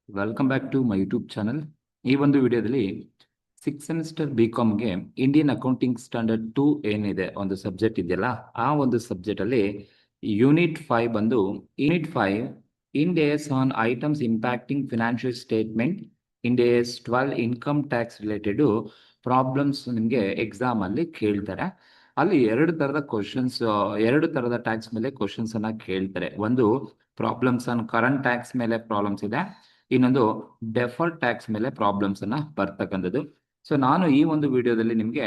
Welcome back to my YouTube channel. ಈ ಒಂದು ವಿಡಿಯೋದಲ್ಲಿ 6th ಸೆಮಿಸ್ಟರ್ BComಗೆ ಇಂಡಿಯನ್ ಅಕೌಂಟಿಂಗ್ ಸ್ಟ್ಯಾಂಡರ್ಡ್ 2 ಏನಿದೆ ಒಂದು ಸಬ್ಜೆಕ್ಟ್ ಇದೆಯಲ್ಲ, ಆ ಒಂದು ಸಬ್ಜೆಕ್ಟ್ ಅಲ್ಲಿ ಯೂನಿಟ್ 5 ಬಂದು unit 5 Ind AS on items impacting financial statement, Ind AS 12 income tax related problems ನಿಮಗೆ ಎಕ್ಸಾಮ್ ಅಲ್ಲಿ ಕೇಳ್ತಾರೆ. ಅಲ್ಲಿ ಎರಡು ತರದ ಟ್ಯಾಕ್ಸ್ ಮೇಲೆ ಕ್ವಶನ್ಸ್ ಅನ್ನ ಕೇಳ್ತಾರೆ. ಒಂದು ಪ್ರಾಬ್ಲಮ್ಸ್ ಆನ್ ಕರೆಂಟ್ ಟ್ಯಾಕ್ಸ್ ಮೇಲೆ ಪ್ರಾಬ್ಲಮ್ಸ್ ಇದೆ, ಇನ್ನೊಂದು ಡೆಫರ್ಡ್ ಟ್ಯಾಕ್ಸ್ ಮೇಲೆ ಪ್ರಾಬ್ಲಮ್ಸ್ ಅನ್ನ ಬರ್ತಕ್ಕಂಥದ್ದು. ಸೊ ನಾನು ಈ ಒಂದು ವಿಡಿಯೋದಲ್ಲಿ ನಿಮ್ಗೆ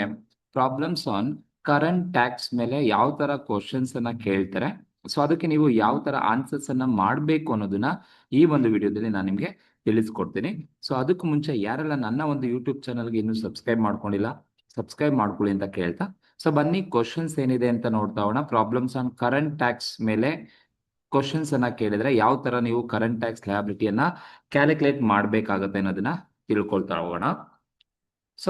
ಪ್ರಾಬ್ಲಮ್ಸ್ ಆನ್ ಕರೆಂಟ್ ಟ್ಯಾಕ್ಸ್ ಮೇಲೆ ಯಾವ ತರ ಕ್ವಶನ್ಸ್ ಅನ್ನ ಕೇಳ್ತಾರೆ, ಸೊ ಅದಕ್ಕೆ ನೀವು ಯಾವ ತರ ಆನ್ಸರ್ಸ್ ಅನ್ನ ಮಾಡಬೇಕು ಅನ್ನೋದನ್ನ ಈ ಒಂದು ವಿಡಿಯೋದಲ್ಲಿ ನಾನು ನಿಮ್ಗೆ ತಿಳಿಸ್ಕೊಡ್ತೀನಿ. ಸೊ ಅದಕ್ಕೂ ಮುಂಚೆ ಯಾರೆಲ್ಲ ನನ್ನ ಒಂದು ಯೂಟ್ಯೂಬ್ ಚಾನಲ್ಗೆ ಇನ್ನೂ ಸಬ್ಸ್ಕ್ರೈಬ್ ಮಾಡ್ಕೊಂಡಿಲ್ಲ, ಸಬ್ಸ್ಕ್ರೈಬ್ ಮಾಡ್ಕೊಳ್ಳಿ ಅಂತ ಕೇಳ್ತಾ, ಸೊ ಬನ್ನಿ ಕ್ವಶನ್ಸ್ ಏನಿದೆ ಅಂತ ನೋಡ್ತಾ ಹೋಗೋಣ. ಪ್ರಾಬ್ಲಮ್ಸ್ ಆನ್ ಕರೆಂಟ್ ಟ್ಯಾಕ್ಸ್ ಮೇಲೆ ಕ್ವಶನ್ಸ್ ಅನ್ನ ಕೇಳಿದ್ರೆ ಯಾವ ತರ ನೀವು ಕರೆಂಟ್ ಟ್ಯಾಕ್ಸ್ ಲಯಬಿಲಿಟಿಯನ್ನ ಕ್ಯಾಲ್ಕುಲೇಟ್ ಮಾಡಬೇಕಾಗುತ್ತೆ ಅನ್ನೋದನ್ನ ತಿಳ್ಕೊಳ್ತಾ ಹೋಗೋಣ. ಸೊ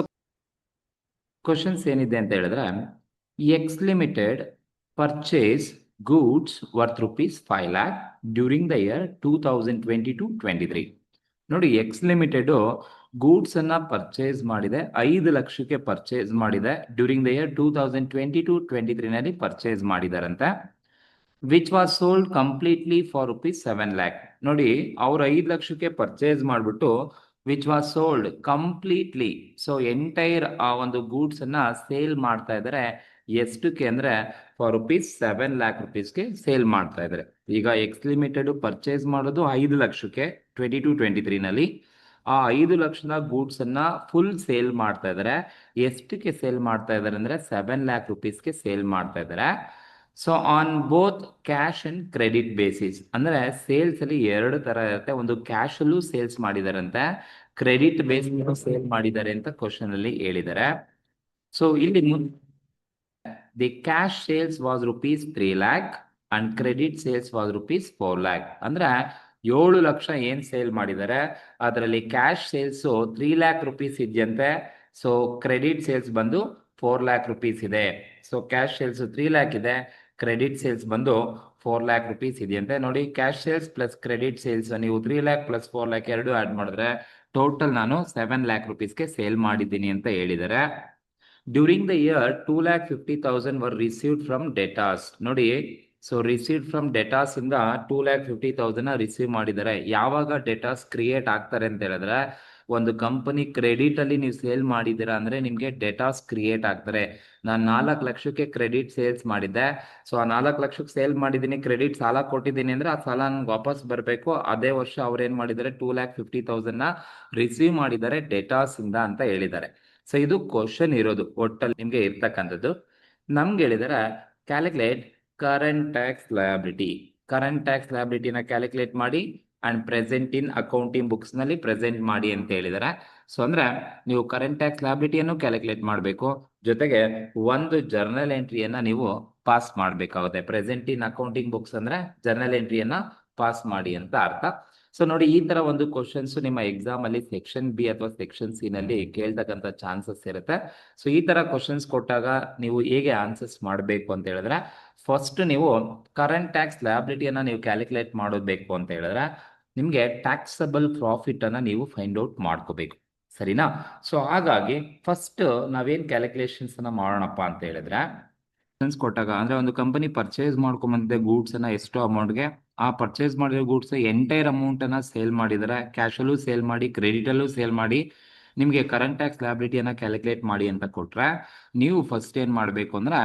ಕ್ವಶನ್ಸ್ ಏನಿದೆ ಅಂತ ಹೇಳಿದ್ರೆ, X limited purchase goods worth ₹5 lakh during the year 2022-23. ನೋಡಿ, ಎಕ್ಸ್ ಲಿಮಿಟೆಡ್ ಗೂಡ್ಸ್ ಅನ್ನ ಪರ್ಚೇಸ್ ಮಾಡಿದೆ, 5 ಲಕ್ಷಕ್ಕೆ ಪರ್ಚೇಸ್ ಮಾಡಿದೆ. ಡ್ಯೂರಿಂಗ್ ದ ಇಯರ್ 2022-23 ನಲ್ಲಿ ಪರ್ಚೇಸ್ ಮಾಡಿದಾರಂತೆ. Which was sold completely for ₹7 lakh. ನೋಡಿ, ಅವ್ರು 5 ಲಕ್ಷಕ್ಕೆ ಪರ್ಚೇಸ್ ಮಾಡಿಬಿಟ್ಟು which was sold completely, so entire ಆ ಒಂದು ಗೂಡ್ಸ್ ಅನ್ನ ಸೇಲ್ ಮಾಡ್ತಾ ಇದ್ದಾರೆ. ಎಷ್ಟಕ್ಕೆ ಅಂದ್ರೆ ಫಾರ್ ₹7 lakh ಸೇಲ್ ಮಾಡ್ತಾ ಇದ್ದಾರೆ. ಈಗ ಎಕ್ಸ್ ಲಿಮಿಟೆಡ್ ಪರ್ಚೇಸ್ ಮಾಡೋದು 5 ಲಕ್ಷಕ್ಕೆ 22-23 ನಲ್ಲಿ. ಆ 5 ಲಕ್ಷದ ಗೂಡ್ಸ್ ಅನ್ನ ಫುಲ್ ಸೇಲ್ ಮಾಡ್ತಾ ಇದ್ದಾರೆ. ಎಷ್ಟಕ್ಕೆ ಸೇಲ್ ಮಾಡ್ತಾ ಇದ್ದಾರೆ ಅಂದ್ರೆ ₹7 lakh ಸೇಲ್ ಮಾಡ್ತಾ ಇದ್ದಾರೆ. So on both cash and credit basis, ಅಂದ್ರೆ ಸೇಲ್ಸ್ ಅಲ್ಲಿ ಎರಡು ತರ ಇರುತ್ತೆ. ಒಂದು ಕ್ಯಾಶ್ ಅಲ್ಲೂ ಸೇಲ್ಸ್ ಮಾಡಿದಾರಂತೆ, ಕ್ರೆಡಿಟ್ ಬೇಸ್ ಸೇಲ್ ಮಾಡಿದ್ದಾರೆ ಅಂತ ಕ್ವಶನ್ ಅಲ್ಲಿ ಹೇಳಿದ್ದಾರೆ. ಸೊ ಇಲ್ಲಿ the cash sales was ₹3 lakh and credit sales was ₹4 lakh. ಅಂದ್ರೆ 7 ಲಕ್ಷ ಏನ್ ಸೇಲ್ ಮಾಡಿದ್ದಾರೆ, ಅದರಲ್ಲಿ ಕ್ಯಾಶ್ ಸೇಲ್ಸ್ ₹3 lakh ಇದೆಯಂತೆ. ಸೊ ಕ್ರೆಡಿಟ್ ಸೇಲ್ಸ್ ಬಂದು ₹4 lakh ಇದೆ. ಸೊ ಕ್ಯಾಶ್ ಸೇಲ್ಸ್ 3 lakh ಇದೆ, ಕ್ರೆಡಿಟ್ ಸೇಲ್ಸ್ ಬಂದು ₹4 lakh ಇದೆಯಂತೆ. ನೋಡಿ, cash sales plus credit sales ನೀವು 3 lakh ಪ್ಲಸ್ 4 lakh ಎರಡು ಆಡ್ ಮಾಡಿದ್ರೆ ಟೋಟಲ್ ನಾನು ₹7 lakh ಸೇಲ್ ಮಾಡಿದ್ದೀನಿ ಅಂತ ಹೇಳಿದ್ದಾರೆ. During the year 2,50,000 were received from debtors. ನೋಡಿ, ಸೊ ರಿಸೀವ್ಡ್ ಫ್ರಮ್ ಡೆಟಾಸ್ ಇಂದ 2,50,000 ರಿಸೀವ್ ಮಾಡಿದ್ದಾರೆ. ಯಾವಾಗ ಡೆಟಾಸ್ ಕ್ರಿಯೇಟ್ ಆಗ್ತಾರೆ ಅಂತ ಹೇಳಿದ್ರೆ, ಒಂದು ಕಂಪನಿ ಕ್ರೆಡಿಟ್ ಅಲ್ಲಿ ನೀವು ಸೇಲ್ ಮಾಡಿದ್ದೀರಾ ಅಂದ್ರೆ ನಿಮ್ಗೆ ಡೆಟಾಸ್ ಕ್ರಿಯೇಟ್ ಆಗ್ತಾರೆ. ನಾನು 4 ಲಕ್ಷಕ್ಕೆ ಕ್ರೆಡಿಟ್ ಸೇಲ್ಸ್ ಮಾಡಿದ್ದೆ, ಸೊ ಆ 4 ಲಕ್ಷಕ್ಕೆ ಸೇಲ್ ಮಾಡಿದ್ದೀನಿ, ಕ್ರೆಡಿಟ್ ಸಾಲ ಕೊಟ್ಟಿದ್ದೀನಿ ಅಂದ್ರೆ ಆ ಸಾಲ ನನ್ಗೆ ವಾಪಸ್ ಬರಬೇಕು. ಅದೇ ವರ್ಷ ಅವ್ರು ಏನ್ ಮಾಡಿದ್ದಾರೆ, 2,50,000 ರಿಸೀವ್ ಮಾಡಿದ್ದಾರೆ ಡೆಟಾಸ್ ಇಂದ ಅಂತ ಹೇಳಿದ್ದಾರೆ. ಸೊ ಇದು ಕ್ವಶನ್ ಇರೋದು ಒಟ್ಟಲ್ಲಿ ನಿಮ್ಗೆ ಇರ್ತಕ್ಕಂಥದ್ದು. ನಮ್ಗೆ ಹೇಳಿದಾರೆ calculate current tax liability. Current tax ಲಯಬಿಲಿಟಿನ ಕ್ಯಾಲ್ಕುಲೇಟ್ ಮಾಡಿ and present in accounting books ನಲ್ಲಿ ಪ್ರೆಸೆಂಟ್ ಮಾಡಿ ಅಂತ ಹೇಳಿದಾರೆ. ಸೊ ಅಂದ್ರೆ ನೀವು ಕರೆಂಟ್ ಟ್ಯಾಕ್ಸ್ ಲಯಬಿಲಿಟಿಯನ್ನು ಕ್ಯಾಲ್ಕುಲೇಟ್ ಮಾಡಬೇಕು, ಜೊತೆಗೆ ಒಂದು ಜರ್ನಲ್ ಎಂಟ್ರಿಯನ್ನ ನೀವು ಪಾಸ್ ಮಾಡಬೇಕಾಗುತ್ತೆ. ಪ್ರೆಸೆಂಟ್ ಇನ್ ಅಕೌಂಟಿಂಗ್ ಬುಕ್ಸ್ ಅಂದ್ರೆ ಜರ್ನಲ್ ಎಂಟ್ರಿಯನ್ನ ಪಾಸ್ ಮಾಡಿ ಅಂತ ಅರ್ಥ. ಸೊ ನೋಡಿ, ಈ ತರ ಒಂದು ಕ್ವಶನ್ಸ್ ನಿಮ್ಮ ಎಕ್ಸಾಮ್ ಅಲ್ಲಿ ಸೆಕ್ಷನ್ ಬಿ ಅಥವಾ ಸೆಕ್ಷನ್ ಸಿ ನಲ್ಲಿ ಕೇಳ್ತಕ್ಕಂಥ ಚಾನ್ಸಸ್ ಇರುತ್ತೆ. ಸೊ ಈ ತರ ಕ್ವಶನ್ಸ್ ಕೊಟ್ಟಾಗ ನೀವು ಹೇಗೆ ಆನ್ಸರ್ಸ್ ಮಾಡಬೇಕು ಅಂತ ಹೇಳಿದ್ರೆ, ಫಸ್ಟ್ ನೀವು ಕರೆಂಟ್ ಟ್ಯಾಕ್ಸ್ ಲಯಬಿಲಿಟಿಯನ್ನ ನೀವು ಕ್ಯಾಲ್ಕುಲೇಟ್ ಮಾಡಬೇಕು ಅಂತ ಹೇಳಿದ್ರೆ ನಿಮ್ಗೆ ಟ್ಯಾಕ್ಸಬಲ್ ಪ್ರಾಫಿಟ್ ಅನ್ನ ನೀವು ಫೈಂಡ್ ಔಟ್ ಮಾಡ್ಕೋಬೇಕು, ಸರಿನಾ? ಸೊ ಹಾಗಾಗಿ ಫಸ್ಟ್ ನಾವೇನ್ ಕ್ಯಾಲ್ಕುಲೇಷನ್ಸ್ ಅನ್ನ ಮಾಡೋಣಪ್ಪ ಅಂತ ಹೇಳಿದ್ರೆ, ಕೊಟ್ಟಾಗ ಅಂದ್ರೆ ಒಂದು ಕಂಪನಿ ಪರ್ಚೇಸ್ ಮಾಡ್ಕೊಂಬಂದಿದೆ ಗೂಡ್ಸ್ ಅನ್ನ ಎಷ್ಟು ಅಮೌಂಟ್ಗೆ, ಆ ಪರ್ಚೇಸ್ ಮಾಡಿರೋ ಗೂಡ್ಸ್ ಎಂಟೈರ್ ಅಮೌಂಟ್ ಅನ್ನ ಸೇಲ್ ಮಾಡಿದರೆ, ಕ್ಯಾಶ್ ಅಲ್ಲೂ ಸೇಲ್ ಮಾಡಿ ಕ್ರೆಡಿಟ್ ಅಲ್ಲೂ ಸೇಲ್ ಮಾಡಿ ನಿಮ್ಗೆ ಕರೆಂಟ್ ಟ್ಯಾಕ್ಸ್ ಲಯಬಿಲಿಟಿಯನ್ನ ಕ್ಯಾಲ್ಕುಲೇಟ್ ಮಾಡಿ ಅಂತ ಕೊಟ್ರೆ, ನೀವು ಫಸ್ಟ್ ಏನ್ ಮಾಡ್ಬೇಕು ಅಂದ್ರೆ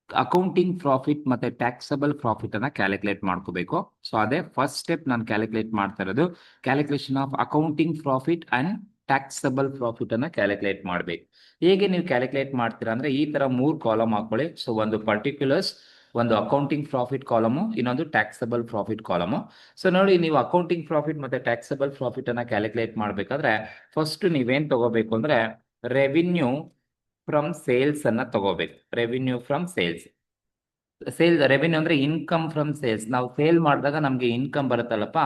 ಅಕೌಂಟಿಂಗ್ ಪ್ರಾಫಿಟ್ ಮತ್ತೆ ಟ್ಯಾಕ್ಸಬಲ್ ಪ್ರಾಫಿಟ್ ಅನ್ನ ಕ್ಯಾಲ್ಕುಲೇಟ್ ಮಾಡ್ಕೋಬೇಕು. ಸೊ ಅದೇ ಫಸ್ಟ್ ಸ್ಟೆಪ್ ನಾನು ಕ್ಯಾಲ್ಕುಲೇಟ್ ಮಾಡ್ತಾ ಇರೋದು, calculation of accounting profit and taxable profit ಅನ್ನ ಕ್ಯಾಲ್ಕುಲೇಟ್ ಮಾಡಬೇಕು. ಹೇಗೆ ನೀವು ಕ್ಯಾಲ್ಕುಲೇಟ್ ಮಾಡ್ತೀರಾ ಅಂದ್ರೆ ಈ ತರ 3 ಕಾಲಮ್ ಹಾಕೊಳ್ಳಿ. ಸೊ ಒಂದು ಪರ್ಟಿಕ್ಯುಲರ್ಸ್, ಒಂದು ಅಕೌಂಟಿಂಗ್ ಪ್ರಾಫಿಟ್ ಕಾಲಮು, ಇನ್ನೊಂದು ಟ್ಯಾಕ್ಸಬಲ್ ಪ್ರಾಫಿಟ್ ಕಾಲಮು. ಸೊ ನೋಡಿ, ನೀವು ಅಕೌಂಟಿಂಗ್ ಪ್ರಾಫಿಟ್ ಮತ್ತೆ ಟ್ಯಾಕ್ಸಬಲ್ ಪ್ರಾಫಿಟ್ ಅನ್ನ ಕ್ಯಾಲ್ಕುಲೇಟ್ ಮಾಡ್ಬೇಕಾದ್ರೆ ಫಸ್ಟ್ ನೀವೇನ್ ತಗೋಬೇಕು ಅಂದ್ರೆ ರೆವಿನ್ಯೂ ಫ್ರಮ್ ಸೇಲ್ಸ್ ಅನ್ನ ತಗೋಬೇಕು. Revenue from sales sale revenue ಅಂದ್ರೆ ಇನ್ಕಮ್ ಫ್ರಮ್ ಸೇಲ್ಸ್. ನಾವು ಸೇಲ್ ಮಾಡಿದಾಗ ನಮಗೆ ಇನ್ಕಮ್ ಬರುತ್ತಲ್ಲಪ್ಪ,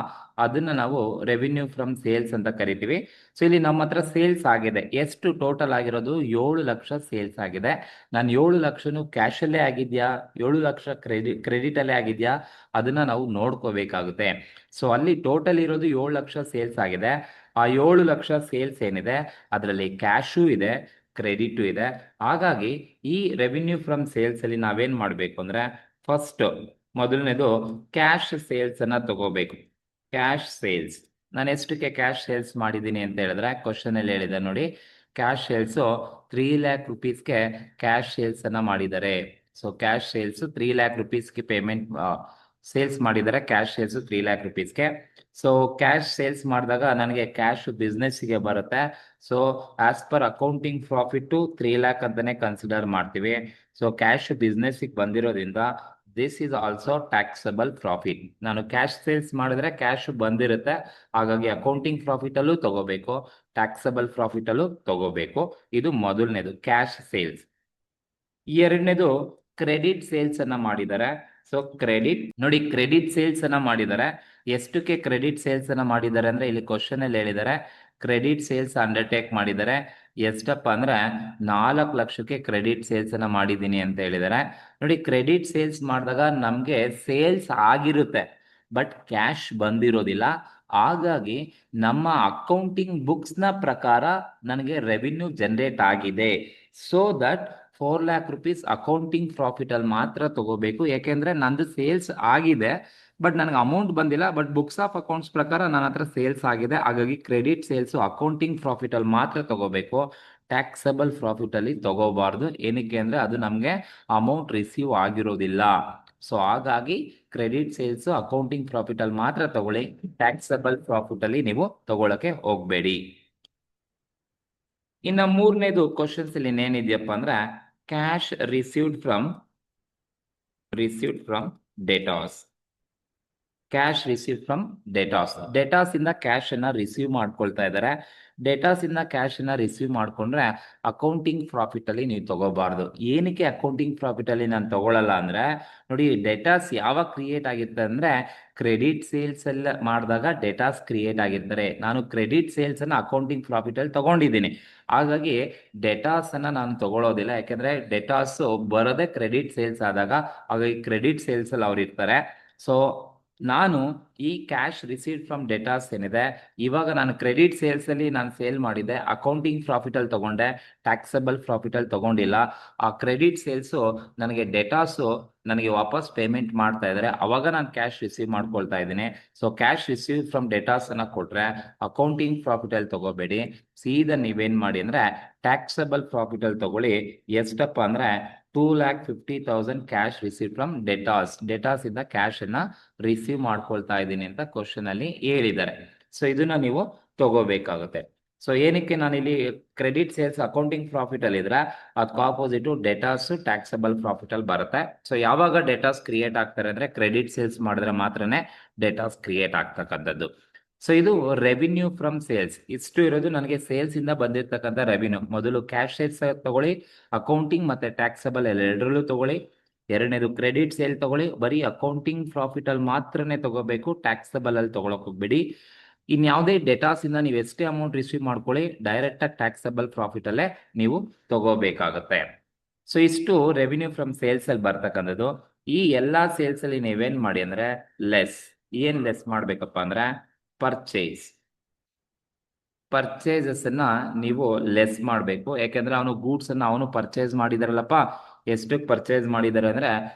ಅದನ್ನ ನಾವು ರೆವಿನ್ಯೂ ಫ್ರಮ್ ಸೇಲ್ಸ್ ಅಂತ ಕರಿತೀವಿ. ಸೊ ಇಲ್ಲಿ ನಮ್ಮ ಹತ್ರ ಸೇಲ್ಸ್ ಆಗಿದೆ. ಎಷ್ಟು ಟೋಟಲ್ ಆಗಿರೋದು? 7 ಲಕ್ಷ ಸೇಲ್ಸ್ ಆಗಿದೆ. ನಾನು 7 ಲಕ್ಷನು ಕ್ಯಾಶ್ ಅಲ್ಲೇ ಆಗಿದ್ಯಾ, 7 ಲಕ್ಷ ಕ್ರೆಡಿಟ್ ಅಲ್ಲೇ ಆಗಿದ್ಯಾ, ಅದನ್ನ ನಾವು ನೋಡ್ಕೋಬೇಕಾಗುತ್ತೆ. ಸೊ ಅಲ್ಲಿ ಟೋಟಲ್ ಇರೋದು 7 ಲಕ್ಷ ಸೇಲ್ಸ್ ಆಗಿದೆ. ಆ 7 ಲಕ್ಷ ಸೇಲ್ಸ್ ಏನಿದೆ ಅದರಲ್ಲಿ ಕ್ಯಾಶು ಇದೆ, ಕ್ರೆಡಿಟು ಇದೆ. ಹಾಗಾಗಿ ಈ ರೆವಿನ್ಯೂ ಫ್ರಮ್ ಸೇಲ್ಸ್ ಅಲ್ಲಿ ನಾವೇನ್ ಮಾಡ್ಬೇಕು ಅಂದ್ರೆ, ಫಸ್ಟ್ ಮೊದಲನೇದು ಕ್ಯಾಶ್ ಸೇಲ್ಸ್ ಅನ್ನ ತಗೋಬೇಕು. ಕ್ಯಾಶ್ ಸೇಲ್ಸ್ ನಾನು ಎಷ್ಟಕ್ಕೆ ಕ್ಯಾಶ್ ಸೇಲ್ಸ್ ಮಾಡಿದ್ದೀನಿ ಅಂತ ಹೇಳಿದ್ರೆ, ಕ್ವಶನ್ ಅಲ್ಲಿ ಹೇಳಿದೆ ನೋಡಿ, ಕ್ಯಾಶ್ ಸೇಲ್ಸ್ 3 ಲ್ಯಾಕ್ ರುಪೀಸ್ಗೆ ಕ್ಯಾಶ್ ಸೇಲ್ಸ್ ಅನ್ನ ಮಾಡಿದ್ದಾರೆ. ಸೊ ಕ್ಯಾಶ್ ಸೇಲ್ಸ್ 3 ಲ್ಯಾಕ್ ರುಪೀಸ್ಗೆ ಪೇಮೆಂಟ್ ಸೇಲ್ಸ್ ಮಾಡಿದ್ದಾರೆ. ಕ್ಯಾಶ್ ಸೇಲ್ಸ್ 3 ಲ್ಯಾಕ್ ರುಪೀಸ್ಗೆ. ಸೊ ಕ್ಯಾಶ್ ಸೇಲ್ಸ್ ಮಾಡಿದಾಗ ನನಗೆ ಕ್ಯಾಶ್ ಬಿಸ್ನೆಸ್ಗೆ ಬರುತ್ತೆ. So as per accounting profit 3 lakh ಅಂತಾನೆ ಕನ್ಸಿಡರ್ ಮಾಡ್ತೀವಿ. ಸೊ ಕ್ಯಾಶ್ ಬಿಸ್ನೆಸ್ ಬಂದಿರೋದ್ರಿಂದ this is also taxable profit. ನಾನು ಕ್ಯಾಶ್ ಸೇಲ್ಸ್ ಮಾಡಿದ್ರೆ ಕ್ಯಾಶ್ ಬಂದಿರುತ್ತೆ, ಹಾಗಾಗಿ ಅಕೌಂಟಿಂಗ್ ಪ್ರಾಫಿಟ್ ಅಲ್ಲೂ ತಗೋಬೇಕು, ಟ್ಯಾಕ್ಸಬಲ್ ಪ್ರಾಫಿಟ್ ಅಲ್ಲೂ ತಗೋಬೇಕು. ಇದು ಮೊದಲನೇದು ಕ್ಯಾಶ್ ಸೇಲ್ಸ್. ಎರಡನೇದು ಕ್ರೆಡಿಟ್ ಸೇಲ್ಸ್ ಅನ್ನ ಮಾಡಿದ್ದಾರೆ. ಸೊ ಕ್ರೆಡಿಟ್ ನೋಡಿ, ಕ್ರೆಡಿಟ್ ಸೇಲ್ಸ್ ಅನ್ನ ಮಾಡಿದ್ದಾರೆ. ಎಷ್ಟಕ್ಕೆ ಕ್ರೆಡಿಟ್ ಸೇಲ್ಸ್ ಅನ್ನ ಮಾಡಿದ್ದಾರೆ ಅಂದ್ರೆ, ಇಲ್ಲಿ ಕ್ವಶನ್ ಅಲ್ಲಿ ಹೇಳಿದ್ದಾರೆ ಕ್ರೆಡಿಟ್ ಸೇಲ್ಸ್ ಅಂಡರ್ಟೇಕ್ ಮಾಡಿದ್ದಾರೆ. ಎಷ್ಟಪ್ಪ ಅಂದ್ರೆ 4 ಲಕ್ಷಕ್ಕೆ ಕ್ರೆಡಿಟ್ ಸೇಲ್ಸ್ ಅನ್ನ ಮಾಡಿದ್ದೀನಿ ಅಂತ ಹೇಳಿದ್ದಾರೆ. ನೋಡಿ, ಕ್ರೆಡಿಟ್ ಸೇಲ್ಸ್ ಮಾಡಿದಾಗ ನಮ್ಗೆ ಸೇಲ್ಸ್ ಆಗಿರುತ್ತೆ, ಬಟ್ ಕ್ಯಾಶ್ ಬಂದಿರೋದಿಲ್ಲ. ಹಾಗಾಗಿ ನಮ್ಮ ಅಕೌಂಟಿಂಗ್ ಬುಕ್ಸ್ ನ ಪ್ರಕಾರ ನನಗೆ ರೆವಿನ್ಯೂ ಜನರೇಟ್ ಆಗಿದೆ. So that 4 lac rupees accounting profit ಅಲ್ಲಿ ಮಾತ್ರ ತಗೋಬೇಕು. ಯಾಕೆಂದ್ರೆ ನಂದು ಸೇಲ್ಸ್ ಆಗಿದೆ, ಬಟ್ ನನಗೆ ಅಮೌಂಟ್ ಬಂದಿಲ್ಲ, ಬಟ್ ಬುಕ್ಸ್ ಆಫ್ ಅಕೌಂಟ್ಸ್ ಪ್ರಕಾರ ನನ್ನ ಹತ್ರ ಸೇಲ್ಸ್ ಆಗಿದೆ. ಹಾಗಾಗಿ ಕ್ರೆಡಿಟ್ ಸೇಲ್ಸ್ ಅಕೌಂಟಿಂಗ್ ಪ್ರಾಫಿಟ್ ಅಲ್ಲಿ ಮಾತ್ರ ತಗೋಬೇಕು, ಟ್ಯಾಕ್ಸಬಲ್ ಪ್ರಾಫಿಟ್ ಅಲ್ಲಿ ತಗೋಬಾರ್ದು. ಏನಕ್ಕೆ ಅಂದ್ರೆ ಅದು ನಮಗೆ ಅಮೌಂಟ್ ರಿಸೀವ್ ಆಗಿರೋದಿಲ್ಲ. ಸೊ ಹಾಗಾಗಿ ಕ್ರೆಡಿಟ್ ಸೇಲ್ಸ್ ಅಕೌಂಟಿಂಗ್ ಪ್ರಾಫಿಟ್ ಅಲ್ಲಿ ಮಾತ್ರ ತಗೊಳ್ಳಿ, ಟ್ಯಾಕ್ಸಬಲ್ ಪ್ರಾಫಿಟ್ ಅಲ್ಲಿ ನೀವು ತಗೊಳಕ್ಕೆ ಹೋಗ್ಬೇಡಿ. ಇನ್ನ ಮೂರನೇದು ಕ್ವಶನ್ಸ್ ಇಲ್ಲಿ ಏನಿದೆಯಪ್ಪ ಅಂದ್ರೆ, cash received from datas. Cash receive from datas ಇಂದ ಕ್ಯಾಶ್ ಅನ್ನ ರಿಸೀವ್ ಮಾಡ್ಕೊಳ್ತಾ ಇದ್ದಾರೆ. ಡೇಟಾಸ್ ಇಂದ ಕ್ಯಾಶ್ ಅನ್ನ ರಿಸೀವ್ ಮಾಡ್ಕೊಂಡ್ರೆ ಅಕೌಂಟಿಂಗ್ ಪ್ರಾಫಿಟ್ ಅಲ್ಲಿ ನೀವು ತಗೋಬಾರ್ದು. ಏನಕ್ಕೆ ಅಕೌಂಟಿಂಗ್ ಪ್ರಾಫಿಟ್ ಅಲ್ಲಿ ನಾನು ತಗೊಳ್ಳಲ್ಲ ಅಂದ್ರೆ, ನೋಡಿ, ಡೇಟಾಸ್ ಯಾವಾಗ ಕ್ರಿಯೇಟ್ ಆಗಿರುತ್ತೆ ಅಂದ್ರೆ, ಕ್ರೆಡಿಟ್ ಸೇಲ್ಸ್ ಎಲ್ಲ ಮಾಡಿದಾಗ ಡೇಟಾಸ್ ಕ್ರಿಯೇಟ್ ಆಗಿರ್ತಾರೆ. ನಾನು ಕ್ರೆಡಿಟ್ ಸೇಲ್ಸ್ ಅನ್ನ ಅಕೌಂಟಿಂಗ್ ಪ್ರಾಫಿಟ್ ಅಲ್ಲಿ ತಗೊಂಡಿದ್ದೀನಿ, ಹಾಗಾಗಿ ಡೇಟಾಸ್ ಅನ್ನ ನಾನು ತಗೊಳ್ಳೋದಿಲ್ಲ. ಯಾಕೆಂದ್ರೆ ಡೇಟಾಸ್ ಬರೋದೇ ಕ್ರೆಡಿಟ್ ಸೇಲ್ಸ್ ಆದಾಗ, ಹಾಗಾಗಿ ಕ್ರೆಡಿಟ್ ಸೇಲ್ಸ್ ಅಲ್ಲಿ ಅವ್ರು ಇರ್ತಾರೆ. ಸೊ ನಾನು ಈ ಕ್ಯಾಶ್ ರಿಸೀವ್ ಫ್ರಮ್ ಡೇಟಾಸ್ ಏನಿದೆ, ಇವಾಗ ನಾನು ಕ್ರೆಡಿಟ್ ಸೇಲ್ಸ್ ಅಲ್ಲಿ ನಾನು ಸೇಲ್ ಮಾಡಿದ್ದೆ, ಅಕೌಂಟಿಂಗ್ ಪ್ರಾಫಿಟ್ ಅಲ್ಲಿ ತಗೊಂಡೆ, ಟ್ಯಾಕ್ಸಬಲ್ ಪ್ರಾಫಿಟ್ ಅಲ್ಲಿ ತಗೊಂಡಿಲ್ಲ. ಆ ಕ್ರೆಡಿಟ್ ಸೇಲ್ಸ್ ನನಗೆ ಡೇಟಾಸ್ ನನಗೆ ವಾಪಸ್ ಪೇಮೆಂಟ್ ಮಾಡ್ತಾ ಇದ್ದಾರೆ, ಅವಾಗ ನಾನು ಕ್ಯಾಶ್ ರಿಸೀವ್ ಮಾಡ್ಕೊಳ್ತಾ ಇದ್ದೀನಿ. So cash receive from datas ಅನ್ನ ಕೊಟ್ರೆ ಅಕೌಂಟಿಂಗ್ ಪ್ರಾಫಿಟ್ ಅಲ್ಲಿ ತಗೋಬೇಡಿ, ಸೀದಾ ನೀವೇನ್ ಮಾಡಿ ಅಂದ್ರೆ ಟ್ಯಾಕ್ಸಬಲ್ ಪ್ರಾಫಿಟ್ ಅಲ್ಲಿ ತಗೊಳ್ಳಿ. ಎಷ್ಟಪ್ಪ ಅಂದ್ರೆ 2,50,000 ಕ್ಯಾಶ್ ರಿಸೀವ್ ಫ್ರಮ್ ಡೇಟಾಸ್ ಇಂದ ಕ್ಯಾಶ್ ಅನ್ನ ರಿಸೀವ್ ಮಾಡ್ಕೊಳ್ತಾ ಇದ್ದೀನಿ ಅಂತ ಕ್ವಶನ್ ಅಲ್ಲಿ ಹೇಳಿದ್ದಾರೆ. ಸೊ ಇದನ್ನ ನೀವು ತಗೋಬೇಕಾಗುತ್ತೆ. ಸೊ ಏನಕ್ಕೆ ನಾನು ಇಲ್ಲಿ ಕ್ರೆಡಿಟ್ ಸೇಲ್ಸ್ ಅಕೌಂಟಿಂಗ್ ಪ್ರಾಫಿಟ್ ಅಲ್ಲಿ ಇದ್ರೆ, ಅದಕ್ಕೆ ಆಪೋಸಿಟ್ ಡೇಟಾಸ್ ಟ್ಯಾಕ್ಸಬಲ್ ಪ್ರಾಫಿಟ್ ಅಲ್ಲಿ ಬರುತ್ತೆ. ಸೊ ಯಾವಾಗ ಡೇಟಾಸ್ ಕ್ರಿಯೇಟ್ ಆಗ್ತಾರೆ ಅಂದ್ರೆ, ಕ್ರೆಡಿಟ್ ಸೇಲ್ಸ್ ಮಾಡಿದ್ರೆ ಮಾತ್ರನೇ ಡೇಟಾಸ್ ಕ್ರಿಯೇಟ್ ಆಗ್ತಕ್ಕಂಥದ್ದು. ಸೊ ಇದು ರೆವಿನ್ಯೂ ಫ್ರಮ್ ಸೇಲ್ಸ್. ಇಷ್ಟು ಇರೋದು ನನಗೆ ಸೇಲ್ಸ್ ಇಂದ ಬಂದಿರತಕ್ಕಂಥ ರೆವಿನ್ಯೂ. ಮೊದಲು ಕ್ಯಾಶ್ ಸೇಲ್ಸ್ ತಗೊಳ್ಳಿ, ಅಕೌಂಟಿಂಗ್ ಮತ್ತೆ ಟ್ಯಾಕ್ಸಬಲ್ ಎರಡರಲ್ಲೂ ತಗೊಳ್ಳಿ. ಎರಡನೇದು ಕ್ರೆಡಿಟ್ ಸೇಲ್ ತಗೊಳ್ಳಿ, ಬರೀ ಅಕೌಂಟಿಂಗ್ ಪ್ರಾಫಿಟ್ ಅಲ್ಲಿ ಮಾತ್ರನೇ ತಗೋಬೇಕು, ಟ್ಯಾಕ್ಸಬಲ್ ಅಲ್ಲಿ ತಗೊಳಕ್ ಹೋಗ್ಬೇಡಿ. ಇನ್ಯಾವುದೇ ಡೇಟಾಸ್ ಇಂದ ನೀವು ಎಷ್ಟೇ ಅಮೌಂಟ್ ರಿಸೀವ್ ಮಾಡ್ಕೊಳ್ಳಿ, ಡೈರೆಕ್ಟ್ ಆಗಿ ಟ್ಯಾಕ್ಸಬಲ್ ಪ್ರಾಫಿಟ್ ಅಲ್ಲೇ ನೀವು ತಗೋಬೇಕಾಗತ್ತೆ. ಸೊ ಇಷ್ಟು ರೆವಿನ್ಯೂ ಫ್ರಮ್ ಸೇಲ್ಸ್ ಅಲ್ಲಿ ಬರ್ತಕ್ಕಂಥದ್ದು. ಈ ಎಲ್ಲಾ ಸೇಲ್ಸ್ ಅಲ್ಲಿ ನೀವೇನ್ ಮಾಡಿ ಅಂದ್ರೆ, ಏನ್ ಲೆಸ್ ಮಾಡ್ಬೇಕಪ್ಪ ಅಂದ್ರೆ, ಪರ್ಚೇಸಸ್ ಅನ್ನ ನೀವು ಲೆಸ್ ಮಾಡಬೇಕು. ಯಾಕೆಂದ್ರೆ ಅವನು ಗೂಡ್ಸ್ ಅನ್ನ ಅವನು ಪರ್ಚೇಸ್ ಮಾಡಿದಾರಲ್ಲಪ್ಪ, ಎಷ್ಟಕ್ಕೆ ಪರ್ಚೇಸ್ ಮಾಡಿದ್ದಾರೆ ಅಂದ್ರೆ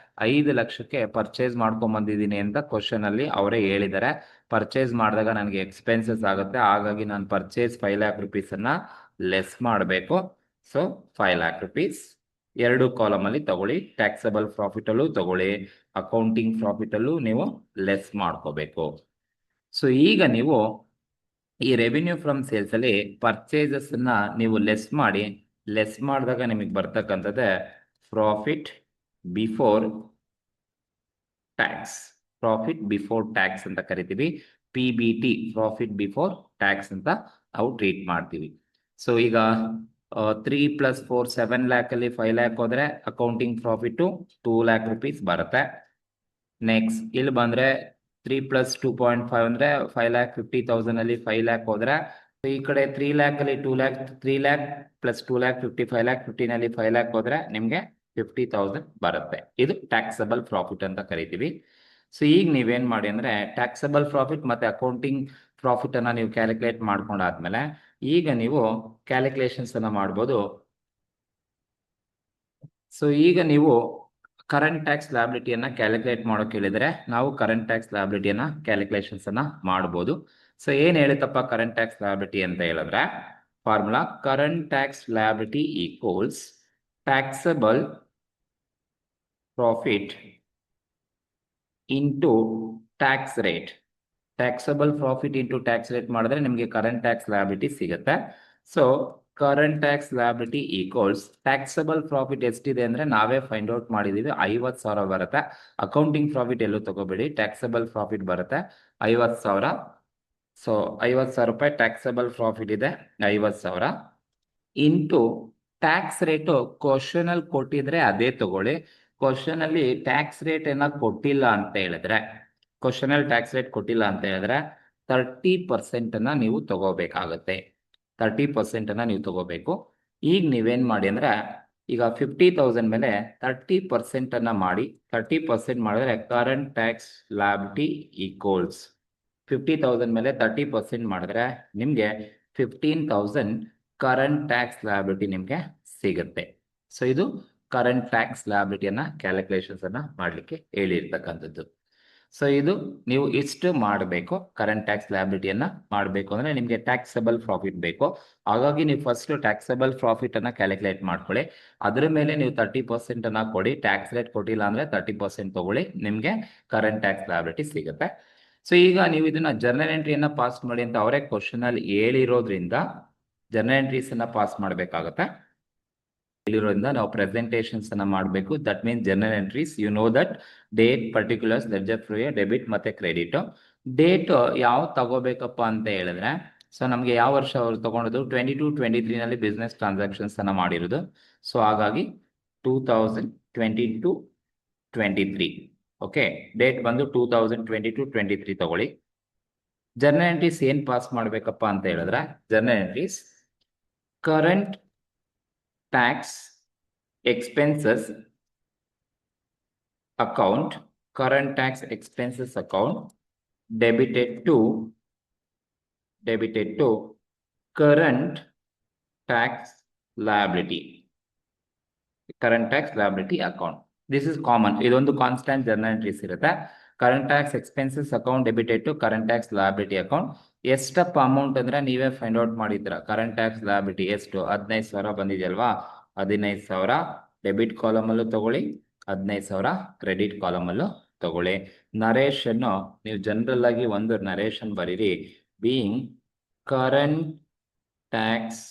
5 ಲಕ್ಷಕ್ಕೆ ಪರ್ಚೇಸ್ ಮಾಡ್ಕೊಂಡ್ ಬಂದಿದ್ದೀನಿ ಅಂತ ಕ್ವಶನ್ ಅಲ್ಲಿ ಅವರೇ ಹೇಳಿದ್ದಾರೆ. ಪರ್ಚೇಸ್ ಮಾಡಿದಾಗ ನನಗೆ ಎಕ್ಸ್ಪೆನ್ಸಸ್ ಆಗುತ್ತೆ, ಹಾಗಾಗಿ ನಾನು ಪರ್ಚೇಸ್ 5 ಲ್ಯಾಕ್ ರುಪೀಸ್ ಅನ್ನ ಲೆಸ್ ಮಾಡಬೇಕು. ಸೊ 5 ಲ್ಯಾಕ್ ರುಪೀಸ್ ಎರಡು ಕಾಲಮ್ ಅಲ್ಲಿ ತಗೊಳ್ಳಿ, ಟ್ಯಾಕ್ಸಬಲ್ ಪ್ರಾಫಿಟ್ ಅಲ್ಲೂ ತಗೊಳ್ಳಿ, ಅಕೌಂಟಿಂಗ್ ಪ್ರಾಫಿಟ್ ಅಲ್ಲೂ ನೀವು ಲೆಸ್ ಮಾಡ್ಕೋಬೇಕು. ಸೊ ಈಗ ನೀವು ಈ ರೆವಿನ್ಯೂ ಫ್ರಮ್ ಸೇಲ್ಸ್ ಅಲ್ಲಿ ಪರ್ಚೇಸಸ್ ಅನ್ನ ನೀವು ಲೆಸ್ ಮಾಡಿದಾಗ ನಿಮಗೆ ಬರ್ತಕ್ಕಂಥದ್ದೇ ಪ್ರಾಫಿಟ್ ಬಿಫೋರ್ ಟ್ಯಾಕ್ಸ್ ಅಂತ ಕರಿತೀವಿ. PBT, ಪ್ರಾಫಿಟ್ ಬಿಫೋರ್ ಟ್ಯಾಕ್ಸ್ ಅಂತ ನಾವು ಟ್ರೀಟ್ ಮಾಡ್ತೀವಿ. ಸೊ ಈಗ 3 + 4 7 lakh ಅಲ್ಲಿ 5 lakh ಹೋದ್ರೆ ಅಕೌಂಟಿಂಗ್ ಪ್ರಾಫಿಟ್ 2 lakh rupees ಬರುತ್ತೆ. ನೆಕ್ಸ್ಟ್ ಇಲ್ಲಿ ಬಂದ್ರೆ 3 + 2.5 ಅಂದ್ರೆ 5,50,000 ಅಲ್ಲಿ 5 lakh ಹೋದ್ರೆ ಈ ಕಡೆ 3 lakh ಅಲ್ಲಿ 2 lakh 3 lakh + 2 lakh 55 lakh 15 ಅಲ್ಲಿ 5 lakh ಹೋದ್ರೆ ನಿಮ್ಗೆ 50,000 ಬರುತ್ತೆ. ಇದು ಟ್ಯಾಕ್ಸಬಲ್ ಪ್ರಾಫಿಟ್ ಅಂತ ಕರಿತೀವಿ. ಸೊ ಈಗ ನೀವೇನ್ ಮಾಡಿ ಅಂದ್ರೆ ಟ್ಯಾಕ್ಸಬಲ್ ಪ್ರಾಫಿಟ್ ಮತ್ತೆ ಅಕೌಂಟಿಂಗ್ ಪ್ರಾಫಿಟ್ ಅನ್ನ ನೀವು ಕ್ಯಾಲ್ಕುಲೇಟ್ ಮಾಡ್ಕೊಂಡಾದ್ಮೇಲೆ ಈಗ ನೀವು ಕ್ಯಾಲ್ಕುಲೇಷನ್ಸ್ ಅನ್ನ ಮಾಡ್ಬೋದು. ಸೊ ಈಗ ನೀವು ಕರೆಂಟ್ ಟ್ಯಾಕ್ಸ್ ಲ್ಯಾಬಿಲಿಟಿಯನ್ನ ಕ್ಯಾಲ್ಕುಲೇಟ್ ಮಾಡೋಕೆ ಹೇಳಿದ್ರೆ ನಾವು ಕರೆಂಟ್ ಟ್ಯಾಕ್ಸ್ ಲ್ಯಾಬಿಲಿಟಿಯನ್ನ ಕ್ಯಾಲ್ಕುಲೇಷನ್ಸ್ ಅನ್ನ ಮಾಡಬಹುದು. ಸೊ ಏನ್ ಹೇಳುತ್ತಪ್ಪ ಕರೆಂಟ್ ಟ್ಯಾಕ್ಸ್ ಲ್ಯಾಬಿಲಿಟಿ ಅಂತ ಹೇಳಿದ್ರೆ formula current tax liability equals taxable profit into tax rate. Taxable profit into tax rate ಮಾಡಿದ್ರೆ ನಿಮಗೆ ಕರೆಂಟ್ ಟ್ಯಾಕ್ಸ್ ಲ್ಯಾಬಿಲಿಟಿ ಸಿಗುತ್ತೆ. So current tax liability equals taxable profit ಎಷ್ಟಿದೆ ಅಂದ್ರೆ ನಾವೇ ಫೈಂಡ್ ಔಟ್ ಮಾಡಿದೀವಿ 50,000 ಬರುತ್ತೆ. ಅಕೌಂಟಿಂಗ್ ಪ್ರಾಫಿಟ್ ಎಲ್ಲೂ ತಗೋಬೇಡಿ, ಟ್ಯಾಕ್ಸಬಲ್ ಪ್ರಾಫಿಟ್ ಬರುತ್ತೆ 50,000. ಸೊ 50,000 ರೂಪಾಯಿ ಟ್ಯಾಕ್ಸಬಲ್ ಪ್ರಾಫಿಟ್ ಇದೆ 50,000 ಇಂಟು ಟ್ಯಾಕ್ಸ್ ರೇಟು ಕ್ವಶನ್ ಅಲ್ಲಿ ಕೊಟ್ಟಿದ್ರೆ ಅದೇ ತಗೊಳ್ಳಿ. ಕ್ವಶನ್ ಅಲ್ಲಿ ಟ್ಯಾಕ್ಸ್ ರೇಟ್ ಏನಾದ್ರು ಕೊಟ್ಟಿಲ್ಲ ಅಂತ ಹೇಳಿದ್ರೆ ಕ್ವಶನ್ ಅಲ್ಲಿ ಟ್ಯಾಕ್ಸ್ ರೇಟ್ ಕೊಟ್ಟಿಲ್ಲ ಅಂತ ಹೇಳಿದ್ರೆ 30% ಅನ್ನ ನೀವು ತಗೋಬೇಕಾಗತ್ತೆ. 30% ಅನ್ನ ನೀವು ತಗೋಬೇಕು. ಈಗ ನೀವೇನ್ ಮಾಡಿ ಅಂದ್ರೆ ಈಗ 50,000 ಮೇಲೆ 30% ಅನ್ನ ಮಾಡಿ 30% ಮಾಡಿದ್ರೆ ಕರೆಂಟ್ ಟ್ಯಾಕ್ಸ್ ಲ್ಯಾಬಿಲಿಟಿ ಈಕ್ವಲ್ಸ್ 50,000 ಮೇಲೆ 30% ಮಾಡಿದ್ರೆ ನಿಮ್ಗೆ 15,000 ಕರೆಂಟ್ ಟ್ಯಾಕ್ಸ್ ಲ್ಯಾಬಿಲಿಟಿ ನಿಮ್ಗೆ ಸಿಗುತ್ತೆ. ಸೊ ಇದು ಕರೆಂಟ್ ಟ್ಯಾಕ್ಸ್ ಲ್ಯಾಬಿಲಿಟಿಯನ್ನ ಕ್ಯಾಲ್ಕುಲೇಷನ್ಸ್ ಅನ್ನ ಮಾಡ್ಲಿಕ್ಕೆ ಹೇಳಿರ್ತಕ್ಕಂಥದ್ದು. ಸೊ ಇದು ನೀವು ಇಷ್ಟು ಮಾಡಬೇಕು. ಕರೆಂಟ್ ಟ್ಯಾಕ್ಸ್ ಲ್ಯಾಬಿಲಿಟಿಯನ್ನ ಮಾಡಬೇಕು ಅಂದ್ರೆ ನಿಮಗೆ ಟ್ಯಾಕ್ಸಬಲ್ ಪ್ರಾಫಿಟ್ ಬೇಕು. ಹಾಗಾಗಿ ನೀವು ಫಸ್ಟ್ ಟ್ಯಾಕ್ಸಬಲ್ ಪ್ರಾಫಿಟ್ ಅನ್ನ ಕ್ಯಾಲ್ಕುಲೇಟ್ ಮಾಡ್ಕೊಳ್ಳಿ. ಅದ್ರ ಮೇಲೆ ನೀವು 30% ಅನ್ನ ಕೊಡಿ. ಟ್ಯಾಕ್ಸ್ ರೇಟ್ ಕೊಟ್ಟಿಲ್ಲ ಅಂದ್ರೆ 30% ತಗೊಳ್ಳಿ, ನಿಮ್ಗೆ ಕರೆಂಟ್ ಟ್ಯಾಕ್ಸ್ ಲ್ಯಾಬಿಲಿಟಿ ಸಿಗುತ್ತೆ. ಸೊ ಈಗ ನೀವು ಇದನ್ನ ಜರ್ನಲ್ ಎಂಟ್ರಿಯನ್ನ ಪಾಸ್ ಮಾಡಿ ಅಂತ ಅವರೇ ಕ್ವಶನ್ ಅಲ್ಲಿ ಹೇಳಿರೋದ್ರಿಂದ ಜರ್ನಲ್ ಎಂಟ್ರೀಸ್ ಅನ್ನ ಪಾಸ್ ಮಾಡಬೇಕಾಗತ್ತೆ. ಹೇಳಿರೋದ್ರಿಂದ ನಾವು ಪ್ರೆಸೆಂಟೇಷನ್ಸ್ ಅನ್ನ ಮಾಡಬೇಕು. That means journal entries you know that date, particulars, ledger folio, debit ಮತ್ತೆ ಕ್ರೆಡಿಟ್. ಡೇಟ್ ಯಾವ ತಗೋಬೇಕಪ್ಪ ಅಂತ ಹೇಳಿದ್ರೆ ಸೊ ನಮ್ಗೆ ಯಾವ ವರ್ಷ ಅವ್ರು ತಗೊಂಡಿದ್ದು 22-23 ನಲ್ಲಿ ಬಿಸ್ನೆಸ್ ಟ್ರಾನ್ಸಾಕ್ಷನ್ಸ್ ಅನ್ನ ಮಾಡಿರೋದು. ಸೊ ಹಾಗಾಗಿ 2022-23 ಓಕೆ. ಡೇಟ್ ಬಂದು 2022-23 ತಗೊಳ್ಳಿ. ಜರ್ನಲ್ ಎಂಟ್ರೀಸ್ ಏನ್ ಪಾಸ್ ಮಾಡ್ಬೇಕಪ್ಪ ಅಂತ ಹೇಳಿದ್ರೆ journal entries current tax expenses account, current tax expenses account debited to current tax liability account. This is common. ಇದೊಂದು ಕಾನ್ಸ್ಟೆಂಟ್ ಜರ್ನಲ್ ಎಂಟ್ರೀಸ್ ಇರುತ್ತೆ. Current tax expenses account debited to current tax liability account. ಎಷ್ಟಪ್ಪ amount ಅಂದ್ರೆ ನೀವೇ find out ಮಾಡಿದ್ರ. Current tax liability ಎಷ್ಟು 15,000 ಬಂದಿದೆಯಲ್ವಾ, 15,000 debit column ಅಲ್ಲೂ ತಗೊಳ್ಳಿ, 15,000 credit column ಅಲ್ಲೂ ತಗೊಳ್ಳಿ. ನರೇಶನ್ ನೀವು ಜನರಲ್ ಆಗಿ ಒಂದು ನರೇಶನ್ ಬರೀರಿ. Being current tax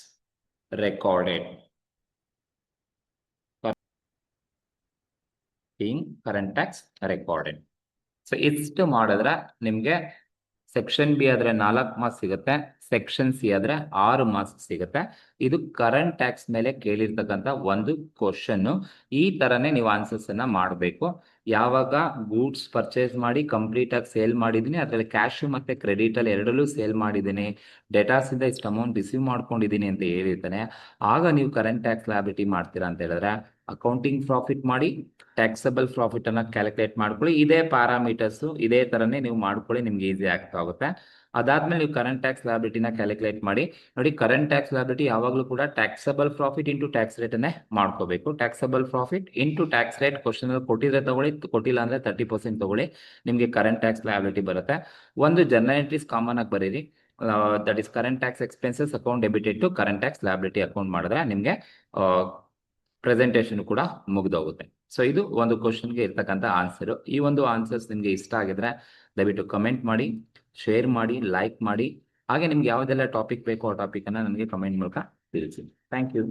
recorded, being current tax recorded. So ಇಷ್ಟು ಮಾಡಿದ್ರೆ ನಿಮ್ಗೆ ಸೆಕ್ಷನ್ ಬಿ ಆದ್ರೆ 4 ಮಾರ್ಕ್ಸ್ ಸಿಗುತ್ತೆ, ಸೆಕ್ಷನ್ ಸಿ ಆದ್ರೆ 6 ಮಾರ್ಕ್ಸ್ ಸಿಗುತ್ತೆ. ಇದು ಕರೆಂಟ್ ಟ್ಯಾಕ್ಸ್ ಮೇಲೆ ಕೇಳಿರ್ತಕ್ಕಂಥ ಒಂದು ಕ್ವಶನ್. ಈ ತರನೇ ನೀವು ಆನ್ಸರ್ಸ್ ಅನ್ನ ಮಾಡಬೇಕು. ಯಾವಾಗ ಗೂಡ್ಸ್ ಪರ್ಚೇಸ್ ಮಾಡಿ ಕಂಪ್ಲೀಟ್ ಆಗಿ ಸೇಲ್ ಮಾಡಿದೀನಿ, ಅದ್ರಲ್ಲಿ ಕ್ಯಾಶ್ ಮತ್ತೆ ಕ್ರೆಡಿಟ್ ಅಲ್ಲಿ ಎರಡಲ್ಲೂ ಸೇಲ್ ಮಾಡಿದ್ದೀನಿ, ಡೇಟಾಸ್ ಇಂದ ಇಷ್ಟು ಅಮೌಂಟ್ ರಿಸೀವ್ ಮಾಡ್ಕೊಂಡಿದ್ದೀನಿ ಅಂತ ಹೇಳಿರ್ತಾನೆ, ಆಗ ನೀವು ಕರೆಂಟ್ ಟ್ಯಾಕ್ಸ್ ಲಯಬಿಲಿಟಿ ಮಾಡ್ತೀರಾ ಅಂತ ಹೇಳಿದ್ರೆ ಅಕೌಂಟಿಂಗ್ ಪ್ರಾಫಿಟ್ ಮಾಡಿ ಟ್ಯಾಕ್ಸಬಲ್ ಪ್ರಾಫಿಟ್ ಅನ್ನ ಕ್ಯಾಲ್ಕುಲೇಟ್ ಮಾಡ್ಕೊಳ್ಳಿ. ಇದೇ ಪ್ಯಾರಾಮೀಟರ್ಸ್ ಇದೇ ತರನೇ ನೀವು ಮಾಡ್ಕೊಳ್ಳಿ, ನಿಮ್ಗೆ ಈಸಿ ಆಗ್ತಾ ಹೋಗುತ್ತೆ. ಅದಾದ್ಮೇಲೆ ನೀವು ಕರೆಂಟ್ ಟ್ಯಾಕ್ಸ್ ಲಯಬಿಲಿಟಿನ ಕ್ಯಾಲ್ಕುಲೇಟ್ ಮಾಡಿ. ನೋಡಿ, ಕರೆಂಟ್ ಟ್ಯಾಕ್ಸ್ ಲಯಬಿಲಿಟಿ ಯಾವಾಗಲೂ ಕೂಡ taxable profit into tax rate ಅನ್ನೇ ಮಾಡ್ಕೋಬೇಕು. Taxable profit into tax rate question ಕೊಟ್ಟಿದ್ರೆ ತಗೊಳ್ಳಿ, ಕೊಟ್ಟಿಲ್ಲ ಅಂದ್ರೆ 30% ತಗೊಳ್ಳಿ, ನಿಮ್ಗೆ ಕರೆಂಟ್ ಟ್ಯಾಕ್ಸ್ ಲಯಬಿಲಿಟಿ ಬರುತ್ತೆ. ಒಂದು ಜರ್ನಲ್ ಎಂಟ್ರೀಸ್ ಕಾಮನ್ ಆಗಿ ಬರೀರಿ. That is current tax expenses account debited to current tax liability account ಮಾಡಿದ್ರೆ ನಿಮ್ಗೆ ಪ್ರೆಸೆಂಟೇಷನ್ ಕೂಡ ಮುಗಿದೋಗುತ್ತೆ. ಸೊ ಇದು ಒಂದು ಕ್ವಶನ್ಗೆ ಇರ್ತಕ್ಕಂಥ ಆನ್ಸರ್. ಈ ಒಂದು ಆನ್ಸರ್ಸ್ ನಿಮ್ಗೆ ಇಷ್ಟ ಆಗಿದ್ರೆ ದಯವಿಟ್ಟು ಕಮೆಂಟ್ ಮಾಡಿ, ಶೇರ್ ಮಾಡಿ, ಲೈಕ್ ಮಾಡಿ. ಹಾಗೆ ನಿಮ್ಗೆ ಯಾವುದೆಲ್ಲ ಟಾಪಿಕ್ ಬೇಕೋ ಆ ಟಾಪಿಕ್ ಅನ್ನ ನನಗೆ ಕಮೆಂಟ್ ಮೂಲಕ ತಿಳಿಸಿ. Thank you.